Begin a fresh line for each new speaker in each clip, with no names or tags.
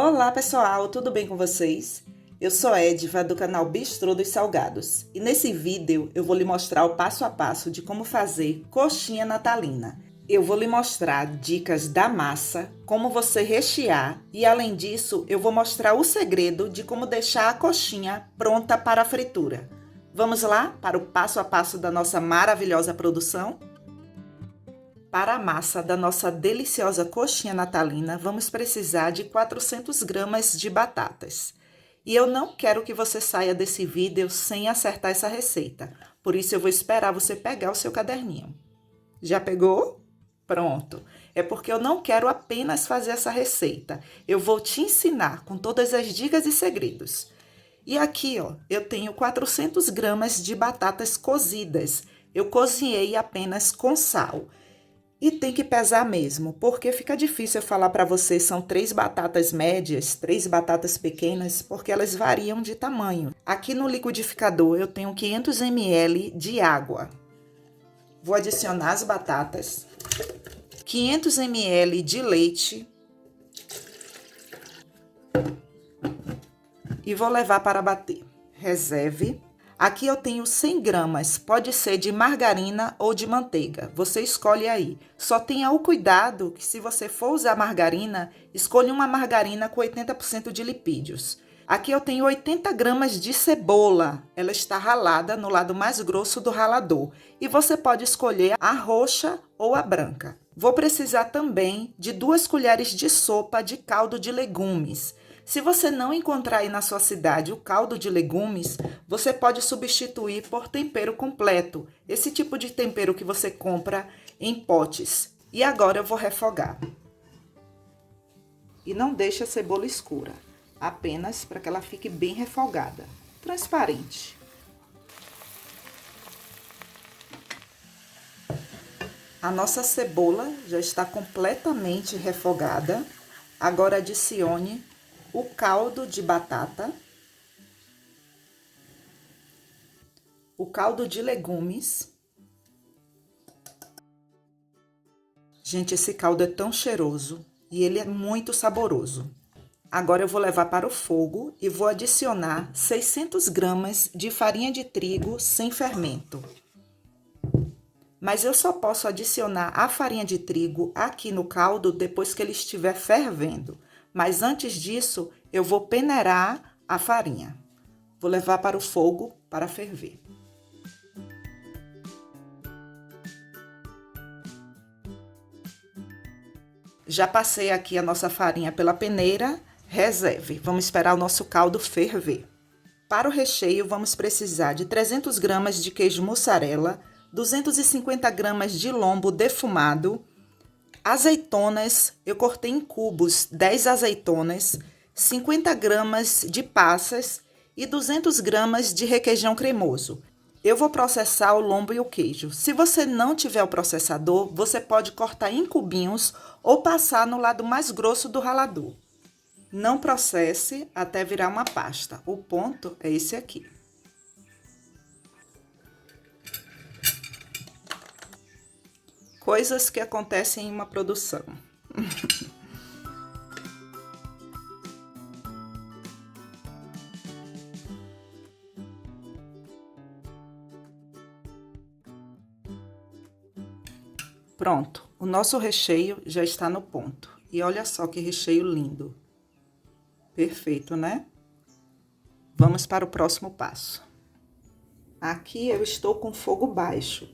Olá pessoal, tudo bem com vocês? Eu sou Edva do canal Bistrô dos Salgados e nesse vídeo eu vou lhe mostrar o passo a passo de como fazer coxinha natalina. Eu vou lhe mostrar dicas da massa, como você rechear e além disso eu vou mostrar o segredo de como deixar a coxinha pronta para a fritura. Vamos lá para o passo a passo da nossa maravilhosa produção? Para a massa da nossa deliciosa coxinha natalina, vamos precisar de 400 gramas de batatas. E eu não quero que você saia desse vídeo sem acertar essa receita, por isso eu vou esperar você pegar o seu caderninho. Já pegou? Pronto! É porque eu não quero apenas fazer essa receita, eu vou te ensinar com todas as dicas e segredos. E aqui, ó, eu tenho 400 gramas de batatas cozidas, eu cozinhei apenas com sal. E tem que pesar mesmo, porque fica difícil eu falar para vocês, são 3 batatas médias, 3 batatas pequenas, porque elas variam de tamanho. Aqui no liquidificador eu tenho 500 ml de água. Vou adicionar as batatas, 500 ml de leite e vou levar para bater. Reserve. Aqui eu tenho 100 gramas, pode ser de margarina ou de manteiga, você escolhe aí. Só tenha o cuidado que se você for usar margarina, escolha uma margarina com 80% de lipídios. Aqui eu tenho 80 gramas de cebola, ela está ralada no lado mais grosso do ralador. E você pode escolher a roxa ou a branca. Vou precisar também de 2 colheres de sopa de caldo de legumes. Se você não encontrar aí na sua cidade o caldo de legumes, você pode substituir por tempero completo, esse tipo de tempero que você compra em potes. E agora eu vou refogar. E não deixe a cebola escura, apenas para que ela fique bem refogada, transparente. A nossa cebola já está completamente refogada. Agora adicione o caldo de batata, o caldo de legumes. Gente, esse caldo é tão cheiroso e ele é muito saboroso. Agora eu vou levar para o fogo e vou adicionar 600 gramas de farinha de trigo sem fermento. Mas eu só posso adicionar a farinha de trigo aqui no caldo depois que ele estiver fervendo. Mas antes disso, eu vou peneirar a farinha. Vou levar para o fogo para ferver. Já passei aqui a nossa farinha pela peneira, reserve. Vamos esperar o nosso caldo ferver. Para o recheio, vamos precisar de 300 gramas de queijo mussarela, 250 gramas de lombo defumado, azeitonas, eu cortei em cubos 10 azeitonas, 50 gramas de passas e 200 gramas de requeijão cremoso. Eu vou processar o lombo e o queijo. Se você não tiver o processador, você pode cortar em cubinhos ou passar no lado mais grosso do ralador. Não processe até virar uma pasta. O ponto é esse aqui. Coisas que acontecem em uma produção. Pronto, o nosso recheio já está no ponto. E olha só que recheio lindo. Perfeito, né? Vamos para o próximo passo. Aqui eu estou com fogo baixo.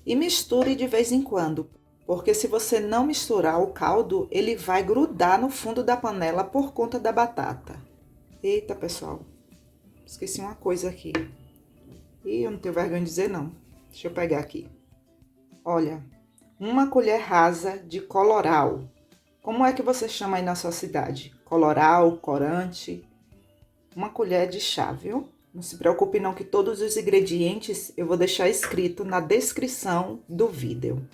E misture de vez em quando, porque se você não misturar o caldo, ele vai grudar no fundo da panela por conta da batata. Eita, pessoal, esqueci uma coisa aqui. Ih, eu não tenho vergonha de dizer não. Deixa eu pegar aqui. Olha, 1 colher rasa de coloral. Como é que você chama aí na sua cidade? Coloral, corante? 1 colher de chá, viu? Não se preocupe não que todos os ingredientes eu vou deixar escrito na descrição do vídeo.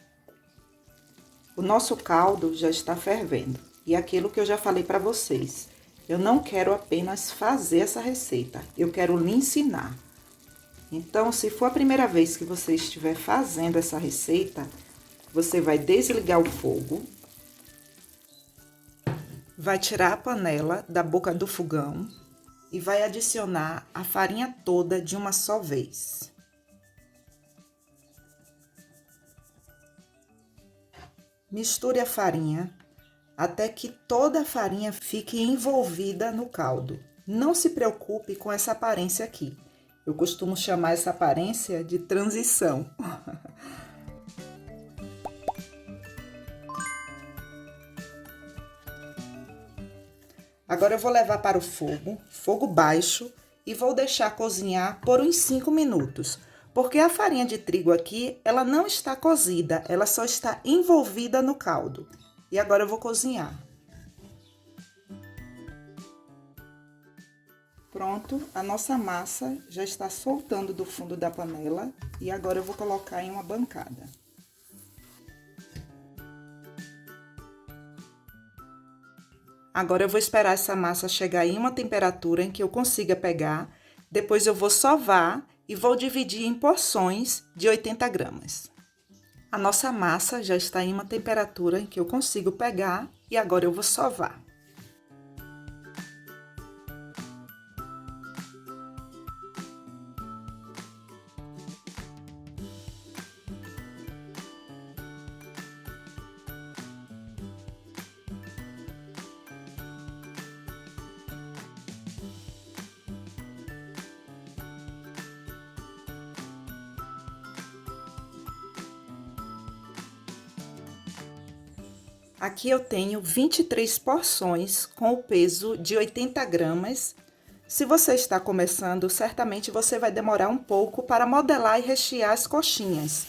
O nosso caldo já está fervendo. E aquilo que eu já falei para vocês, eu não quero apenas fazer essa receita, eu quero lhe ensinar. Então, se for a primeira vez que você estiver fazendo essa receita, você vai desligar o fogo, vai tirar a panela da boca do fogão e vai adicionar a farinha toda de uma só vez. Misture a farinha até que toda a farinha fique envolvida no caldo. Não se preocupe com essa aparência aqui. Eu costumo chamar essa aparência de transição. Agora eu vou levar para o fogo baixo, e vou deixar cozinhar por uns 5 minutos. Porque a farinha de trigo aqui, ela não está cozida, ela só está envolvida no caldo. E agora eu vou cozinhar. Pronto, a nossa massa já está soltando do fundo da panela e agora eu vou colocar em uma bancada. Agora eu vou esperar essa massa chegar em uma temperatura em que eu consiga pegar, depois eu vou sovar e vou dividir em porções de 80 gramas. A nossa massa já está em uma temperatura em que eu consigo pegar e agora eu vou sovar. Aqui eu tenho 23 porções com o peso de 80 gramas. Se você está começando, certamente você vai demorar um pouco para modelar e rechear as coxinhas.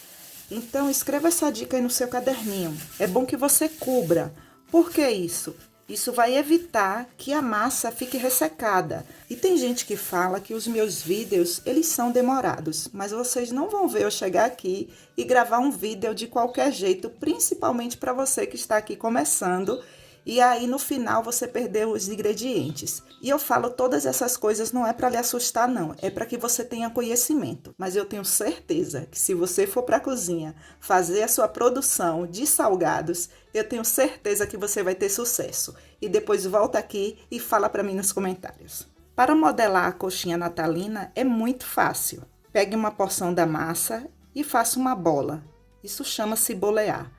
Então, escreva essa dica aí no seu caderninho. É bom que você cubra. Por que isso? Isso vai evitar que a massa fique ressecada. E tem gente que fala que os meus vídeos, eles são demorados. Mas vocês não vão ver eu chegar aqui e gravar um vídeo de qualquer jeito, principalmente para você que está aqui começando. E aí, no final, você perdeu os ingredientes. E eu falo todas essas coisas não é para lhe assustar, não. É para que você tenha conhecimento. Mas eu tenho certeza que se você for para a cozinha fazer a sua produção de salgados, eu tenho certeza que você vai ter sucesso. E depois volta aqui e fala para mim nos comentários. Para modelar a coxinha natalina é muito fácil. Pegue uma porção da massa e faça uma bola. Isso chama-se bolear.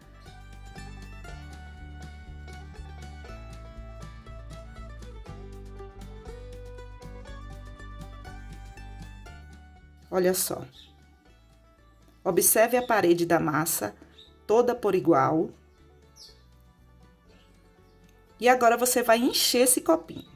Olha só. Observe a parede da massa, toda por igual. E agora você vai encher esse copinho.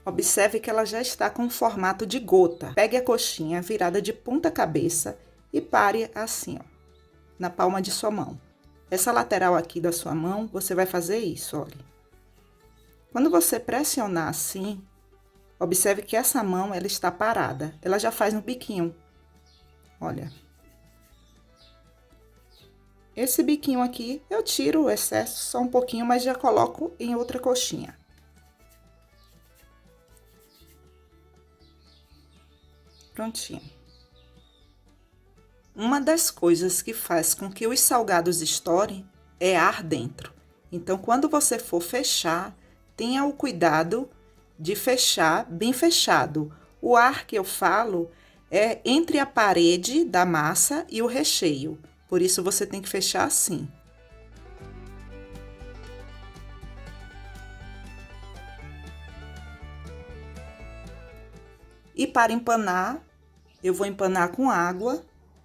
Observe que ela já está com formato de gota. Pegue a coxinha virada de ponta cabeça e pare assim, ó, na palma de sua mão. Essa lateral aqui da sua mão, você vai fazer isso, olha. Quando você pressionar assim, observe que essa mão, ela está parada. Ela já faz no biquinho. Olha. Esse biquinho aqui, eu tiro o excesso só um pouquinho, mas já coloco em outra coxinha. Prontinho. Uma das coisas que faz com que os salgados estourem é ar dentro. Então, quando você for fechar, tenha o cuidado de fechar bem fechado. O ar que eu falo é entre a parede da massa e o recheio. Por isso, você tem que fechar assim. E para empanar, eu vou empanar com água.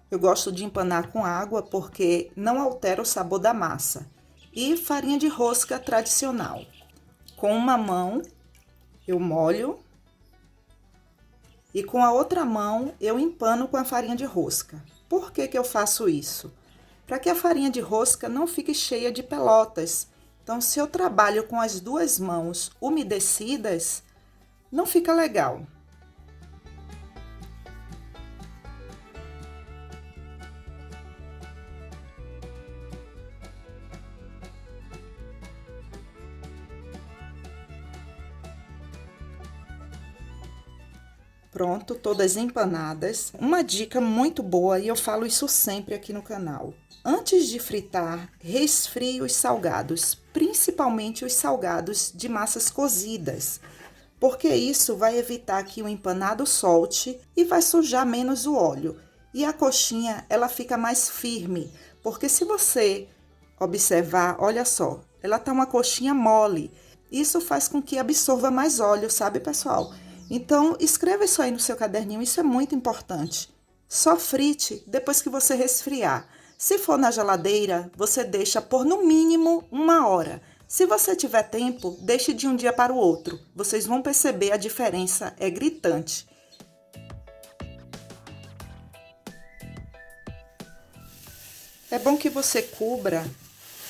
Eu gosto de empanar com água porque não altera o sabor da massa. E farinha de rosca tradicional. Com uma mão, eu molho. E com a outra mão, eu empano com a farinha de rosca. Por que que eu faço isso? Para que a farinha de rosca não fique cheia de pelotas. Então, se eu trabalho com as duas mãos umedecidas, não fica legal. Pronto, todas empanadas. Uma dica muito boa, e eu falo isso sempre aqui no canal. Antes de fritar, resfrie os salgados, principalmente os salgados de massas cozidas, porque isso vai evitar que o empanado solte e vai sujar menos o óleo. E a coxinha, ela fica mais firme, porque se você observar, olha só, ela tá uma coxinha mole. Isso faz com que absorva mais óleo, sabe, pessoal? Então, escreva isso aí no seu caderninho, isso é muito importante. Só frite depois que você resfriar. Se for na geladeira, você deixa por no mínimo 1 hora. Se você tiver tempo, deixe de um dia para o outro. Vocês vão perceber a diferença, é gritante. É bom que você cubra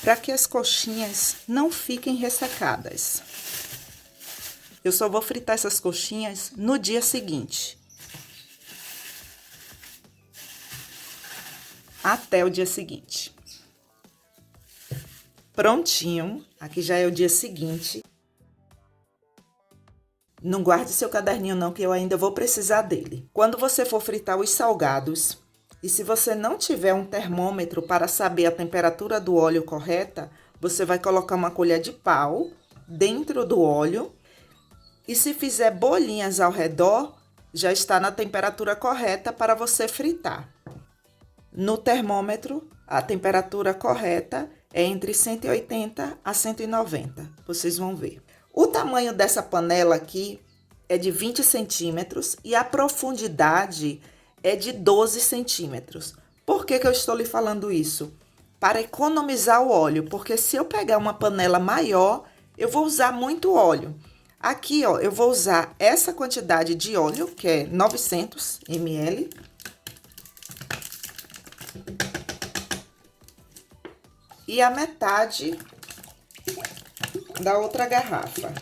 para que as coxinhas não fiquem ressecadas. Eu só vou fritar essas coxinhas no dia seguinte. Até o dia seguinte. Prontinho, aqui já é o dia seguinte. Não guarde seu caderninho não, que eu ainda vou precisar dele. Quando você for fritar os salgados, e se você não tiver um termômetro para saber a temperatura do óleo correta, você vai colocar uma colher de pau dentro do óleo. E se fizer bolinhas ao redor, já está na temperatura correta para você fritar. No termômetro, a temperatura correta é entre 180 a 190, vocês vão ver. O tamanho dessa panela aqui é de 20 centímetros e a profundidade é de 12 centímetros. Por que eu estou lhe falando isso? Para economizar o óleo, porque se eu pegar uma panela maior, eu vou usar muito óleo. Aqui, ó, eu vou usar essa quantidade de óleo, que é 900 ml. E a metade da outra garrafa.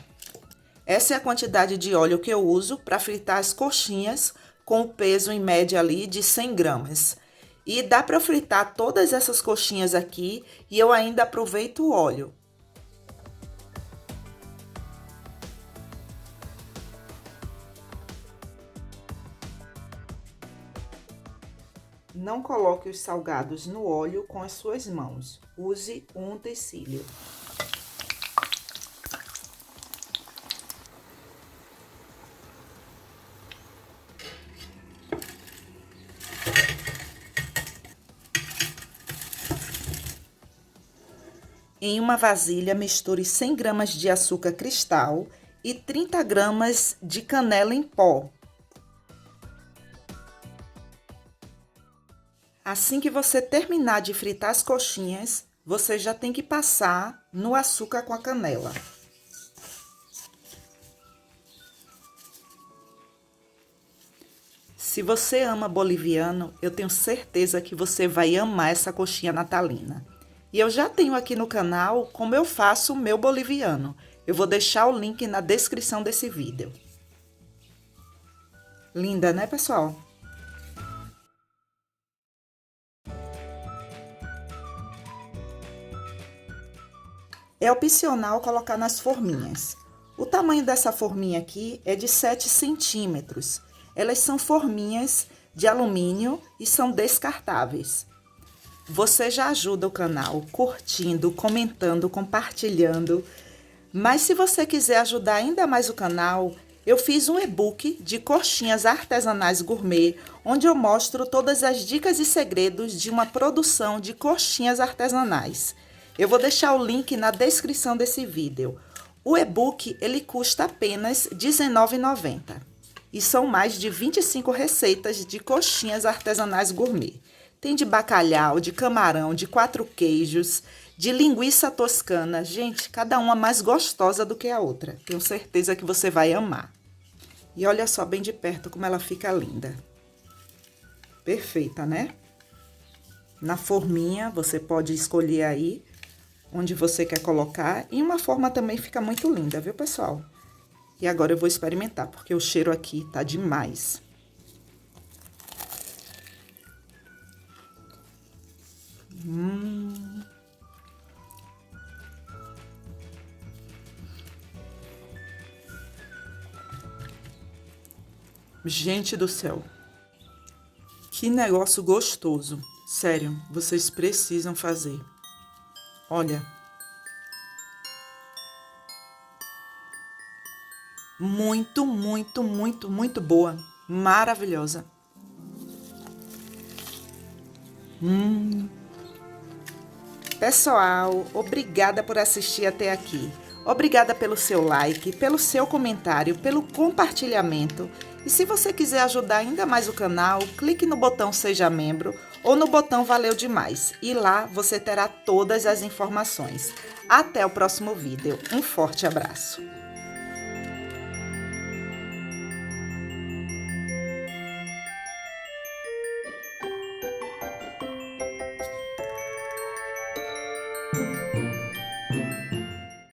Essa é a quantidade de óleo que eu uso para fritar as coxinhas, com o peso em média ali de 100 gramas. E dá para fritar todas essas coxinhas aqui e eu ainda aproveito o óleo. Não coloque os salgados no óleo com as suas mãos. Use um utensílio. Em uma vasilha, misture 100 gramas de açúcar cristal e 30 gramas de canela em pó. Assim que você terminar de fritar as coxinhas, você já tem que passar no açúcar com a canela. Se você ama boliviano, eu tenho certeza que você vai amar essa coxinha natalina. E eu já tenho aqui no canal como eu faço o meu boliviano. Eu vou deixar o link na descrição desse vídeo. Linda, né, pessoal? É opcional colocar nas forminhas. O tamanho dessa forminha aqui é de 7 centímetros. Elas são forminhas de alumínio e são descartáveis. Você já ajuda o canal curtindo, comentando, compartilhando. Mas se você quiser ajudar ainda mais o canal, eu fiz um e-book de coxinhas artesanais gourmet, onde eu mostro todas as dicas e segredos de uma produção de coxinhas artesanais. Eu vou deixar o link na descrição desse vídeo. O e-book, ele custa apenas R$ 19,90. E são mais de 25 receitas de coxinhas artesanais gourmet. Tem de bacalhau, de camarão, de 4 queijos, de linguiça toscana. Gente, cada uma mais gostosa do que a outra. Tenho certeza que você vai amar. E olha só bem de perto como ela fica linda. Perfeita, né? Na forminha, você pode escolher aí onde você quer colocar. E uma forma também fica muito linda, viu, pessoal? E agora eu vou experimentar, porque o cheiro aqui tá demais. Gente do céu. Que negócio gostoso. Sério, vocês precisam fazer. Olha. Muito, muito, muito, muito boa. Maravilhosa. Pessoal, obrigada por assistir até aqui. Obrigada pelo seu like, pelo seu comentário, pelo compartilhamento. E se você quiser ajudar ainda mais o canal, clique no botão Seja Membro ou no botão Valeu Demais. E lá você terá todas as informações. Até o próximo vídeo. Um forte abraço.